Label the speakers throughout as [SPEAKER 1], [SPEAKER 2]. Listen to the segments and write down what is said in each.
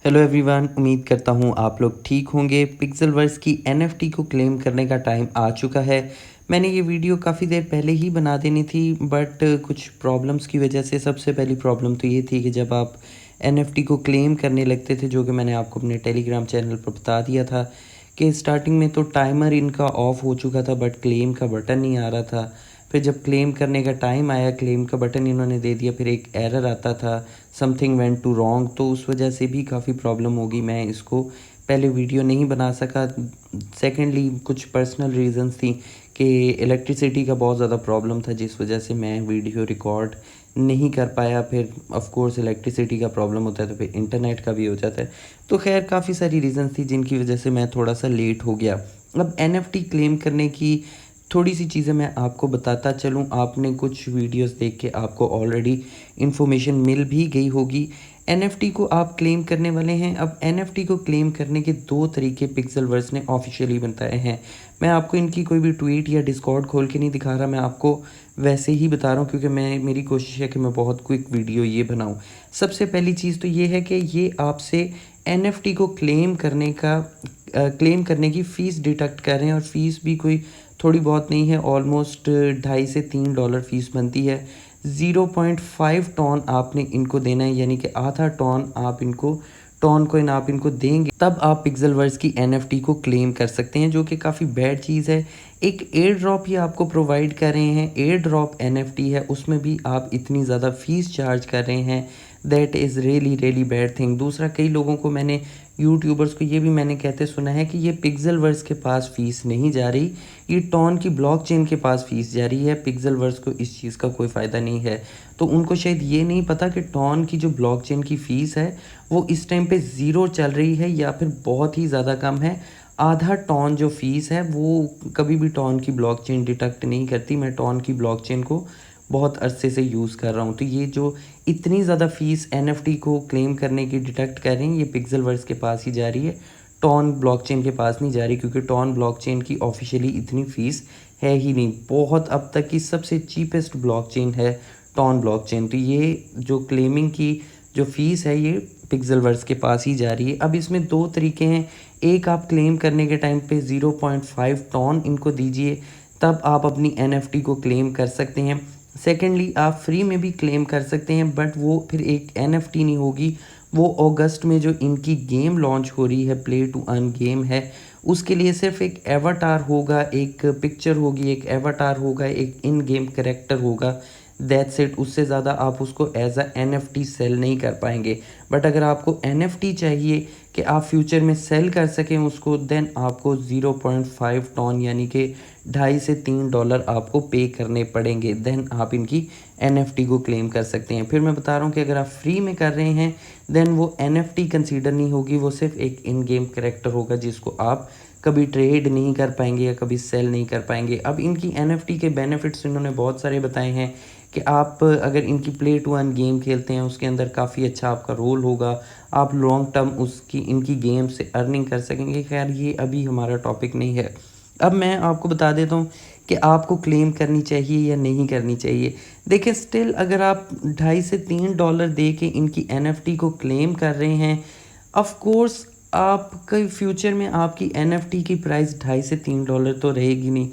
[SPEAKER 1] Hello everyone, उम्मीद करता हूँ आप लोग ठीक होंगे। पिक्सेलवर्स की एनएफटी को क्लेम करने का टाइम आ चुका है। मैंने ये वीडियो काफ़ी देर पहले ही बना देनी थी, बट कुछ प्रॉब्लम्स की वजह से। सबसे पहली प्रॉब्लम तो ये थी कि जब आप एनएफटी को क्लेम करने लगते थे, जो कि मैंने आपको अपने टेलीग्राम चैनल पर बता दिया था कि स्टार्टिंग में तो टाइमर इनका ऑफ हो चुका था, बट क्लेम का बटन नहीं आ रहा था। फिर जब क्लेम करने का टाइम आया, क्लेम का बटन इन्होंने दे दिया, फिर एक एरर आता था, समथिंग वेंट टू रॉन्ग। तो उस वजह से भी काफ़ी प्रॉब्लम होगी, मैं इसको पहले वीडियो नहीं बना सका। सेकेंडली कुछ पर्सनल रीजंस थी कि इलेक्ट्रिसिटी का बहुत ज़्यादा प्रॉब्लम था, जिस वजह से मैं वीडियो रिकॉर्ड नहीं कर पाया। फिर ऑफ कोर्स इलेक्ट्रिसिटी का प्रॉब्लम होता है तो फिर इंटरनेट का भी हो जाता है। तो खैर काफ़ी सारी रीजंस थी जिनकी वजह से मैं थोड़ा सा लेट हो गया। अब एनएफटी क्लेम करने की थोड़ी सी चीज़ें मैं आपको बताता चलूँ। आपने कुछ वीडियोस देख के आपको ऑलरेडी इन्फॉर्मेशन मिल भी गई होगी। एनएफटी को आप क्लेम करने वाले हैं। अब एनएफटी को क्लेम करने के दो तरीके पिक्सेलवर्स ने ऑफिशियली बताए हैं। मैं आपको इनकी कोई भी ट्वीट या डिस्कॉर्ड खोल के नहीं दिखा रहा, मैं आपको वैसे ही बता रहा हूँ, क्योंकि मेरी कोशिश है कि मैं बहुत क्विक वीडियो ये बनाऊँ। सबसे पहली चीज़ तो ये है कि ये आपसे एनएफटी को क्लेम करने की फ़ीस डिडक्ट कर रहे हैं, और फ़ीस भी कोई थोड़ी बहुत नहीं है। ऑलमोस्ट $2.5 से $3 फ़ीस बनती है। 0.5 टन आपने इनको देना है, यानी कि आधा टन टन कोइन आप इनको देंगे, तब आप पिक्सेलवर्स की एनएफटी को क्लेम कर सकते हैं, जो कि काफ़ी बैड चीज़ है। एक एयर ड्रॉप ही आपको प्रोवाइड कर रहे हैं, एयर ड्रॉप एनएफटी है, उसमें भी आप इतनी ज़्यादा फ़ीस चार्ज कर रहे हैं। That is really really bad thing. दूसरा, कई लोगों को मैंने यूट्यूबर्स को ये भी मैंने कहते सुना है कि ये पिक्सेलवर्स के पास फ़ीस नहीं जा रही, ये टॉन की ब्लॉकचेन के पास फ़ीस जा रही है। पिक्सेलवर्स को इस चीज़ का कोई फ़ायदा नहीं है। तो उनको शायद ये नहीं पता कि टॉन की जो ब्लॉकचेन की फ़ीस है वो इस टाइम पे ज़ीरो चल रही है, या फिर बहुत ही ज़्यादा कम है। आधा टॉन जो फ़ीस है वो कभी भी टॉन की ब्लॉकचेन डिटेक्ट नहीं करती। मैं टॉन की ब्लॉकचेन को बहुत अरसे से यूज़ कर रहा हूँ। तो ये जो इतनी ज़्यादा फ़ीस एनएफटी को क्लेम करने की डिटेक्ट कर रहे हैं, ये पिक्सेलवर्स के पास ही जा रही है, टॉन ब्लॉकचेन के पास नहीं जा रही, क्योंकि टॉन ब्लॉकचेन की ऑफिशियली इतनी फ़ीस है ही नहीं। बहुत अब तक की सबसे चीपेस्ट ब्लॉकचेन है टॉन ब्लॉकचेन। तो ये जो क्लेमिंग की जो फ़ीस है, ये पिक्सेलवर्स के पास ही जा रही है। अब इसमें दो तरीके हैं। एक, आप क्लेम करने के टाइम पे 0.5 टन इनको दीजिए, तब आप अपनी एनएफटी को क्लेम कर सकते हैं। सेकेंडली, आप फ्री में भी क्लेम कर सकते हैं, बट वो फिर एक एनएफटी नहीं होगी। वो अगस्त में जो इनकी गेम लॉन्च हो रही है, प्ले टू अर्न गेम है, उसके लिए सिर्फ एक एवाटार होगा, एक पिक्चर होगी, एक एवाटार होगा, एक इन गेम करेक्टर होगा। That's it. उससे ज़्यादा आप उसको एज अ एनएफटी सेल नहीं कर पाएंगे। बट अगर आपको एनएफटी चाहिए कि आप फ्यूचर में सेल कर सकें उसको, देन आपको 0.5 टन यानी कि $2.5 से $3 आपको पे करने पड़ेंगे। देन आप इनकी एनएफटी को क्लेम कर सकते हैं। फिर मैं बता रहा हूँ कि अगर आप फ्री में कर रहे हैं, देन वो एनएफटी कंसीडर नहीं होगी, वो सिर्फ एक इन गेम करेक्टर होगा, जिसको आप कभी ट्रेड नहीं कर पाएंगे या कभी सेल नहीं कर पाएंगे। अब इनकी एनएफटी के बेनिफिट्स इन्होंने बहुत सारे बताए हैं कि आप अगर इनकी प्ले टू अर्न गेम खेलते हैं, उसके अंदर काफ़ी अच्छा आपका रोल होगा, आप लॉन्ग टर्म उसकी इनकी गेम से अर्निंग कर सकेंगे। खैर, ये अभी हमारा टॉपिक नहीं है। अब मैं आपको बता देता हूँ कि आपको क्लेम करनी चाहिए या नहीं करनी चाहिए। देखिए, स्टिल अगर आप $2.5 से $3 दे के इनकी एनएफटी को क्लेम कर रहे हैं, ऑफ कोर्स आपके फ्यूचर में आपकी एनएफटी की प्राइस $2.5 से $3 तो रहेगी नहीं।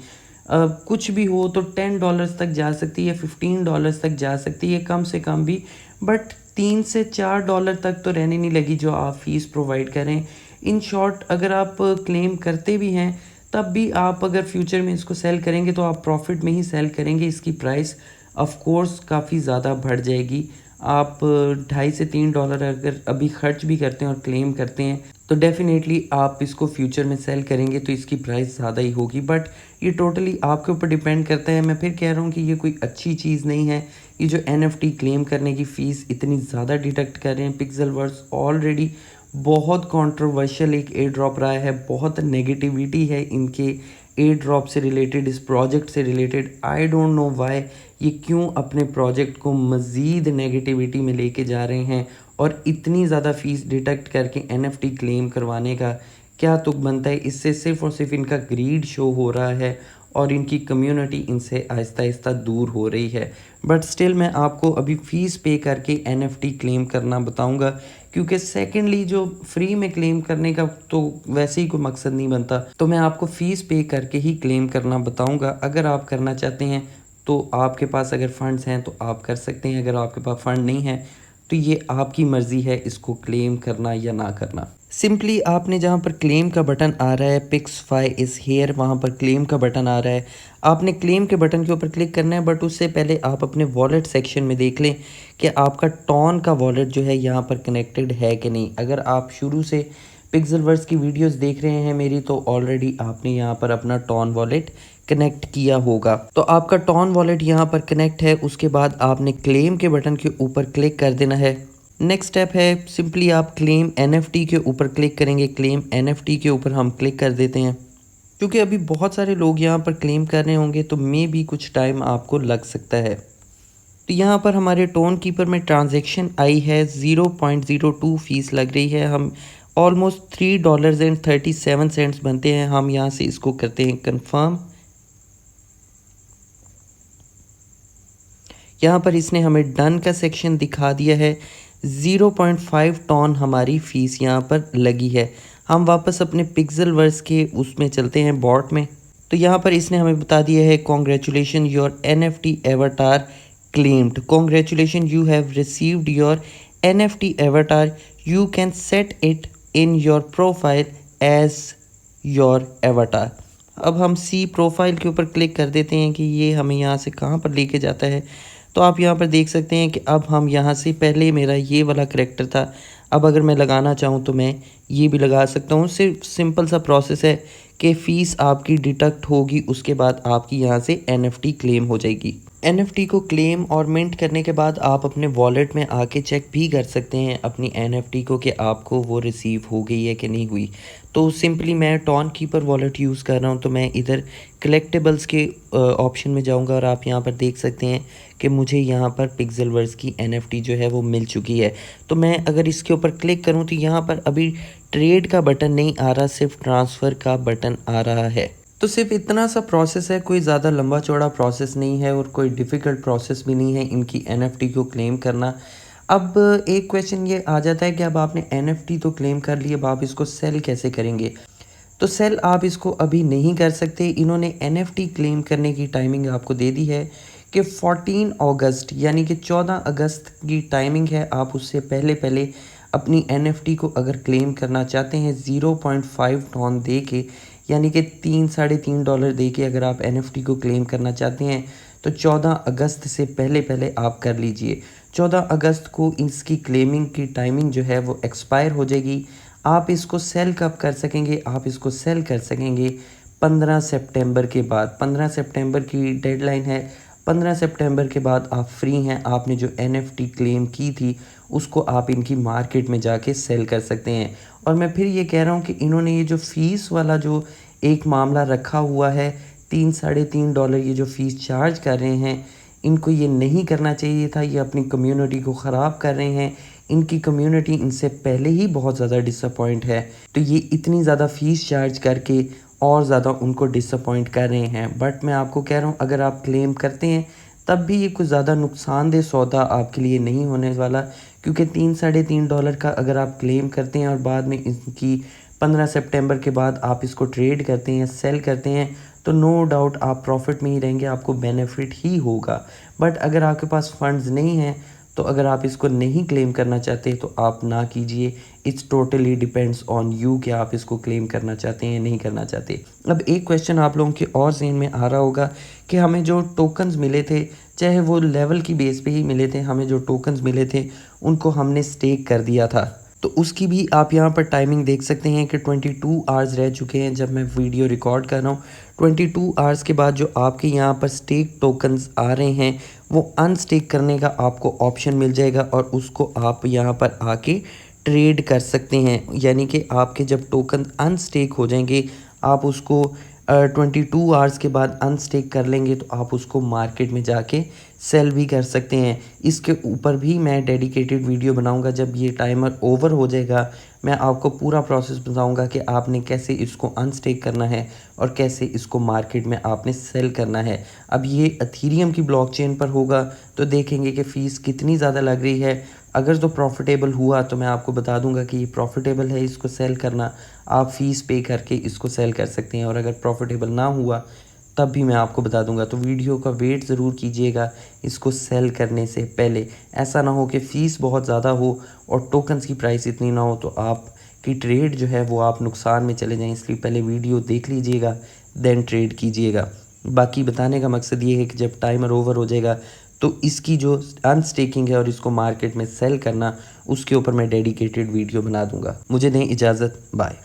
[SPEAKER 1] कुछ भी हो तो $10 तक जा सकती है, $15 तक जा सकती है, कम से कम भी। बट $3 से $4 तक तो रहने नहीं लगी जो आप फीस प्रोवाइड करें। इन शॉर्ट, अगर आप क्लेम करते भी हैं, तब भी आप अगर फ्यूचर में इसको सेल करेंगे तो आप प्रॉफिट में ही सेल करेंगे। इसकी प्राइस ऑफ कोर्स काफ़ी ज़्यादा बढ़ जाएगी। आप $2.5 से $3 अगर अभी खर्च भी करते हैं और क्लेम करते हैं, तो डेफ़िनेटली आप इसको फ्यूचर में सेल करेंगे तो इसकी प्राइस ज़्यादा ही होगी। बट ये टोटली आपके ऊपर डिपेंड करता है। मैं फिर कह रहा हूँ कि ये कोई अच्छी चीज़ नहीं है। ये जो एनएफटी क्लेम करने की फ़ीस इतनी ज़्यादा डिडक्ट कर रहे हैं, पिक्सेलवर्स ऑलरेडी बहुत कंट्रोवर्शियल एक एयर ड्रॉप रहा है, बहुत नेगेटिविटी है इनके एयर ड्रॉप से रिलेटेड, इस प्रोजेक्ट से related. I don't know why ये क्यों अपने प्रोजेक्ट को मज़ीद नेगेटिविटी में लेके जा रहे हैं, और इतनी ज़्यादा फ़ीस डिडक्ट करके एनएफटी क्लेम करवाने का क्या तुक बनता है। इससे सिर्फ़ और सिर्फ इनका ग्रीड शो हो रहा है, और इनकी कम्युनिटी इनसे आहिस्ता आहिस्ता दूर हो रही है। बट स्टिल मैं आपको अभी फ़ीस पे करके एनएफटी क्लेम करना बताऊंगा क्योंकि सेकेंडली जो फ्री में क्लेम करने का तो वैसे ही कोई मकसद नहीं बनता। तो मैं आपको फ़ीस पे करके ही क्लेम करना बताऊंगा। अगर आप करना चाहते हैं तो आपके पास अगर फ़ंड्स हैं तो आप कर सकते हैं, अगर आपके पास फ़ंड नहीं है तो ये आपकी मर्ज़ी है इसको क्लेम करना या ना करना। सिंपली आपने जहाँ पर क्लेम का बटन आ रहा है, पिक्सफाई इज़ हेयर, वहाँ पर क्लेम का बटन आ रहा है, आपने क्लेम के बटन के ऊपर क्लिक करना है। बट उससे पहले आप अपने वॉलेट सेक्शन में देख लें कि आपका टॉन का वॉलेट जो है यहाँ पर कनेक्टेड है कि नहीं। अगर आप शुरू से पिक्सेलवर्स की वीडियोस देख रहे हैं मेरी, तो ऑलरेडी आपने यहाँ पर अपना टॉन वॉलेट कनेक्ट किया होगा। तो आपका टॉन वॉलेट यहाँ पर कनेक्ट है। उसके बाद आपने क्लेम के बटन के ऊपर क्लिक कर देना है। नेक्स्ट स्टेप है सिंपली आप क्लेम NFT के ऊपर क्लिक करेंगे। क्लेम NFT के ऊपर हम क्लिक कर देते हैं। क्योंकि अभी बहुत सारे लोग यहाँ पर क्लेम कर रहे होंगे तो मे भी कुछ टाइम आपको लग सकता है। तो यहाँ पर हमारे टोन कीपर में ट्रांजैक्शन आई है, 0.02 फ़ीस लग रही है। हम ऑलमोस्ट $3.37 बनते हैं। हम यहाँ से इसको करते हैं कंफर्म। यहाँ पर इसने हमें डन का सेक्शन दिखा दिया है। 0.5 टॉन हमारी फ़ीस यहाँ पर लगी है। हम वापस अपने पिक्सेलवर्स के उसमें चलते हैं बॉट में। तो यहाँ पर इसने हमें बता दिया है congratulation your NFT avatar claimed. Congratulation you have received your NFT avatar, you can set it in your profile as your avatar. अब हम सी प्रोफाइल के ऊपर क्लिक कर देते हैं कि ये हमें यहाँ से कहाँ पर लेके जाता है। तो आप यहाँ पर देख सकते हैं कि अब हम यहाँ से, पहले मेरा ये वाला करैक्टर था, अब अगर मैं लगाना चाहूँ तो मैं ये भी लगा सकता हूँ। सिर्फ सिंपल सा प्रोसेस है कि फ़ीस आपकी डिडक्ट होगी, उसके बाद आपकी यहाँ से NFT क्लेम हो जाएगी। NFT को क्लेम और मिंट करने के बाद आप अपने वॉलेट में आके चेक भी कर सकते हैं अपनी NFT को कि आपको वो रिसीव हो गई है कि नहीं हुई। तो सिंपली मैं टॉन कीपर वॉलेट यूज़ कर रहा हूँ, तो मैं इधर कलेक्टेबल्स के ऑप्शन में जाऊँगा और आप यहाँ पर देख सकते हैं कि मुझे यहाँ पर पिक्सेलवर्स की NFT जो है वो मिल चुकी है। तो मैं अगर इसके ऊपर क्लिक करूँ तो यहाँ पर अभी ट्रेड का बटन नहीं आ रहा, सिर्फ ट्रांसफ़र का बटन आ रहा है। तो सिर्फ इतना सा प्रोसेस है, कोई ज़्यादा लंबा चौड़ा प्रोसेस नहीं है और कोई डिफ़िकल्ट प्रोसेस भी नहीं है इनकी NFT को क्लेम करना। अब एक क्वेश्चन ये आ जाता है कि अब आपने NFT तो क्लेम कर ली, अब आप इसको सेल कैसे करेंगे। तो सेल आप इसको अभी नहीं कर सकते। इन्होंने NFT क्लेम करने की टाइमिंग आपको दे दी है कि 14 अगस्त यानी कि 14 अगस्त की टाइमिंग है। आप उससे पहले पहले अपनी NFT को अगर क्लेम करना चाहते हैं 0.5 टॉन दे के, यानी कि $3-3.5 दे के अगर आप NFT को क्लेम करना चाहते हैं तो 14 अगस्त से पहले पहले आप कर लीजिए। 14 अगस्त को इसकी क्लेमिंग की टाइमिंग जो है वो एक्सपायर हो जाएगी। आप इसको सेल कब कर सकेंगे, आप इसको सेल कर सकेंगे 15 सितंबर के बाद। 15 सितंबर की डेडलाइन है। 15 सितंबर के बाद आप फ्री हैं। आपने जो NFT क्लेम की थी उसको आप इनकी मार्केट में जाके सेल कर सकते हैं। और मैं फिर ये कह रहा हूँ कि इन्होंने ये जो फ़ीस वाला जो एक मामला रखा हुआ है, $3-3.5 ये जो फ़ीस चार्ज कर रहे हैं, इनको ये नहीं करना चाहिए था। ये अपनी कम्युनिटी को ख़राब कर रहे हैं। इनकी कम्युनिटी इनसे पहले ही बहुत ज़्यादा डिसअपॉइंट है, तो ये इतनी ज़्यादा फ़ीस चार्ज करके और ज़्यादा उनको डिसअपॉइंट कर रहे हैं। बट मैं आपको कह रहा हूँ अगर आप क्लेम करते हैं तब भी ये कुछ ज़्यादा नुकसानदेह सौदा आपके लिए नहीं होने वाला, क्योंकि $3-3.5 का अगर आप क्लेम करते हैं और बाद में इनकी 15 सितंबर के बाद आप इसको ट्रेड करते हैं, सेल करते हैं, तो नो डाउट आप प्रॉफिट में ही रहेंगे, आपको बेनिफिट ही होगा। बट अगर आपके पास फंड्स नहीं हैं तो अगर आप इसको नहीं क्लेम करना चाहते तो आप ना कीजिए। It's totally depends on you कि आप इसको क्लेम करना चाहते हैं या नहीं करना चाहते। अब एक क्वेश्चन आप लोगों के और ज़हन में आ रहा होगा कि हमें जो टोकन्स मिले थे, चाहे वो लेवल की बेस पे ही मिले थे, हमें जो टोकन्स मिले थे उनको हमने स्टेक कर दिया था। तो उसकी भी आप यहाँ पर टाइमिंग देख सकते हैं कि 22 आवर्स रह चुके हैं जब मैं वीडियो रिकॉर्ड कर रहा हूँ। 22 आवर्स के बाद जो आपके यहाँ पर स्टेक टोकन्स आ रहे हैं वो अनस्टेक करने का आपको ऑप्शन मिल जाएगा और उसको आप यहाँ पर आके ट्रेड कर सकते हैं। यानी कि आपके जब टोकन अनस्टेक हो जाएंगे, आप उसको 22 आवर्स के बाद अनस्टेक कर लेंगे तो आप उसको मार्केट में जाके सेल भी कर सकते हैं। इसके ऊपर भी मैं डेडिकेटेड वीडियो बनाऊंगा। जब ये टाइमर ओवर हो जाएगा मैं आपको पूरा प्रोसेस बताऊंगा कि आपने कैसे इसको अनस्टेक करना है और कैसे इसको मार्केट में आपने सेल करना है। अब ये एथेरियम की ब्लॉकचेन पर होगा तो देखेंगे कि फ़ीस कितनी ज़्यादा लग रही है। अगर तो प्रॉफिटेबल हुआ तो मैं आपको बता दूंगा कि ये प्रॉफिटेबल है, इसको सेल करना, आप फ़ीस पे करके इसको सेल कर सकते हैं। और अगर प्रॉफिटेबल ना हुआ तब भी मैं आपको बता दूंगा। तो वीडियो का वेट ज़रूर कीजिएगा इसको सेल करने से पहले। ऐसा ना हो कि फ़ीस बहुत ज़्यादा हो और टोकन्स की प्राइस इतनी ना हो तो आपकी ट्रेड जो है वो आप नुकसान में चले जाएं। इसलिए पहले वीडियो देख लीजिएगा, देन ट्रेड कीजिएगा। बाकी बताने का मकसद ये है कि जब टाइमर ओवर हो जाएगा तो इसकी जो अनस्टेकिंग है और इसको मार्केट में सेल करना, उसके ऊपर मैं डेडिकेटेड वीडियो बना दूंगा। मुझे दें इजाज़त, बाय।